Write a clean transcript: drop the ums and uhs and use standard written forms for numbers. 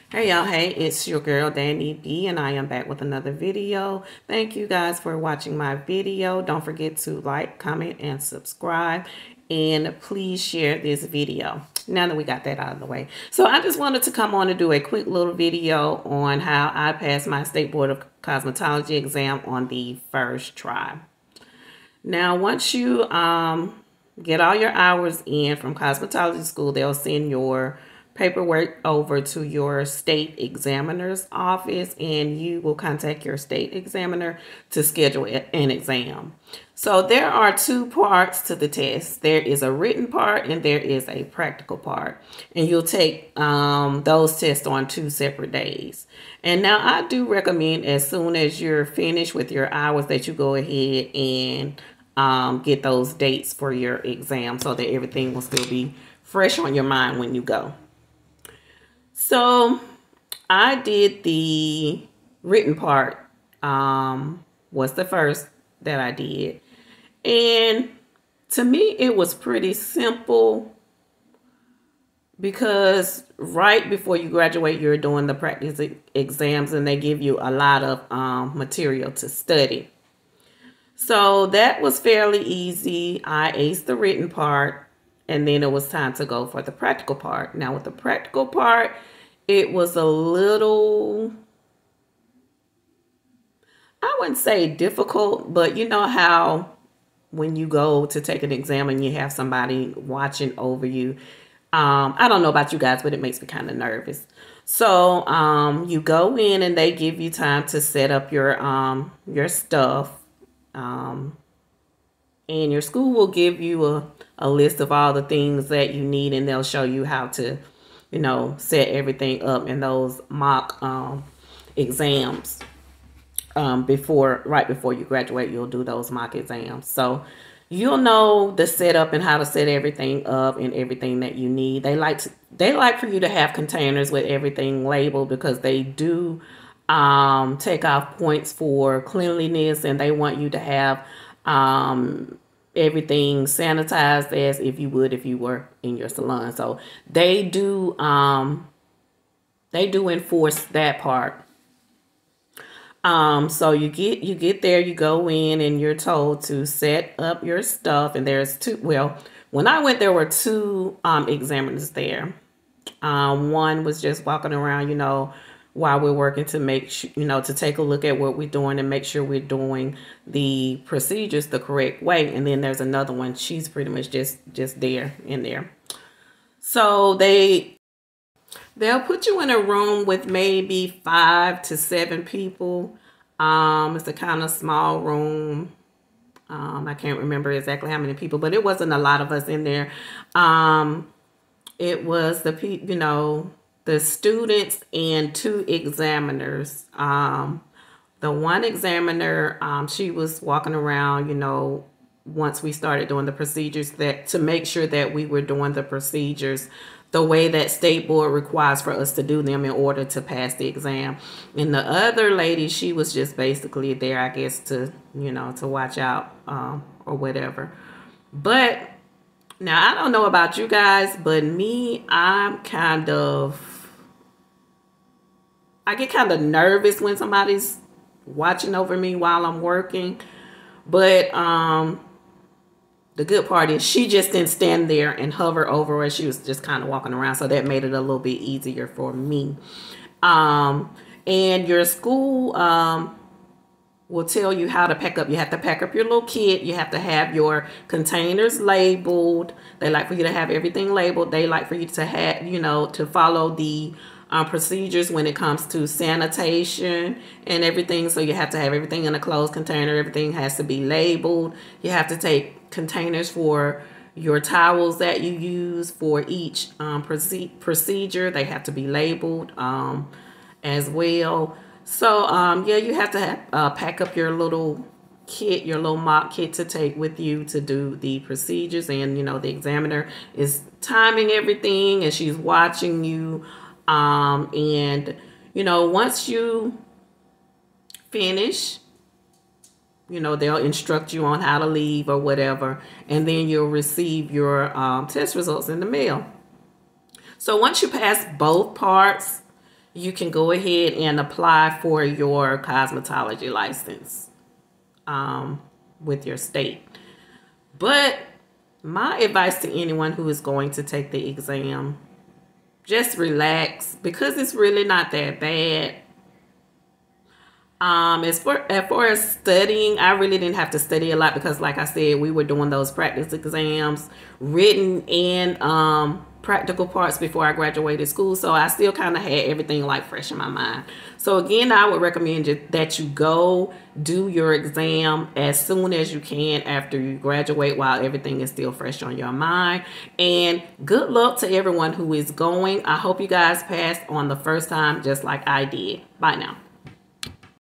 Hey y'all, hey, it's your girl Danny B and I am back with another video. Thank you guys for watching my video. Don't forget to like, comment, and subscribe. And please share this video. Now that we got that out of the way. So I just wanted to come on and do a quick little video on how I passed my State Board of Cosmetology exam on the first try. Now, once you get all your hours in from cosmetology school, they'll send your paperwork over to your state examiner's office, and you will contact your state examiner to schedule an exam. So there are two parts to the test. There is a written part and there is a practical part, and you'll take those tests on 2 separate days. And now I do recommend, as soon as you're finished with your hours, that you go ahead and get those dates for your exam so that everything will still be fresh on your mind when you go. So I did the written part, was the first that I did. And to me, it was pretty simple because right before you graduate, you're doing the practice exams and they give you a lot of material to study. So that was fairly easy. I aced the written part. And then it was time to go for the practical part. Now with the practical part, it was a little, I wouldn't say difficult, but you know how when you go to take an exam and you have somebody watching over you, I don't know about you guys, but it makes me kind of nervous. So you go in and they give you time to set up your stuff. And your school will give you a list of all the things that you need, and they'll show you how to, you know, set everything up in those mock exams. Right before you graduate, you'll do those mock exams. So you'll know the setup and how to set everything up and everything that you need. They like for you to have containers with everything labeled because they do take off points for cleanliness, and they want you to have everything sanitized as if you would if you were in your salon. So they do enforce that part. So you get there, you go in, and you're told to set up your stuff. And there's two. Well, when I went, there were two examiners there. One was just walking around, you know, while we're working to make sure, you know, to take a look at what we're doing and make sure we're doing the procedures the correct way. And then there's another one. She's pretty much just there in there. So they'll put you in a room with maybe 5 to 7 people. It's a kind of small room. I can't remember exactly how many people, but it wasn't a lot of us in there. It was the students and 2 examiners. The one examiner, she was walking around, you know, once we started doing the procedures, that to make sure that we were doing the procedures the way that State Board requires for us to do them in order to pass the exam. And the other lady, she was just basically there, I guess, to, you know, to watch out or whatever. But now, I don't know about you guys, but me, I get kind of nervous when somebody's watching over me while I'm working. But the good part is she just didn't stand there and hover over us. She was just kind of walking around. So that made it a little bit easier for me. And your school will tell you how to pack up. You have to pack up your little kit. You have to have your containers labeled. They like for you to have everything labeled. They like for you to have, you know, to follow the procedures when it comes to sanitation and everything. So you have to have everything in a closed container. Everything has to be labeled. You have to take containers for your towels that you use for each procedure. They have to be labeled as well. So yeah, you have to pack up your little kit, your little mock kit to take with you to do the procedures. And you know, the examiner is timing everything and she's watching you. And you know, once you finish, you know, they'll instruct you on how to leave or whatever, and then you'll receive your test results in the mail. So once you pass both parts, you can go ahead and apply for your cosmetology license with your state. But my advice to anyone who is going to take the exam, just relax, because it's really not that bad. As far as studying, I really didn't have to study a lot because, like I said, we were doing those practice exams, written and practical parts before I graduated school. So I still kind of had everything like fresh in my mind. So again, I would recommend that you go do your exam as soon as you can after you graduate, while everything is still fresh on your mind. And good luck to everyone who is going. I hope you guys passed on the first time just like I did. Bye now.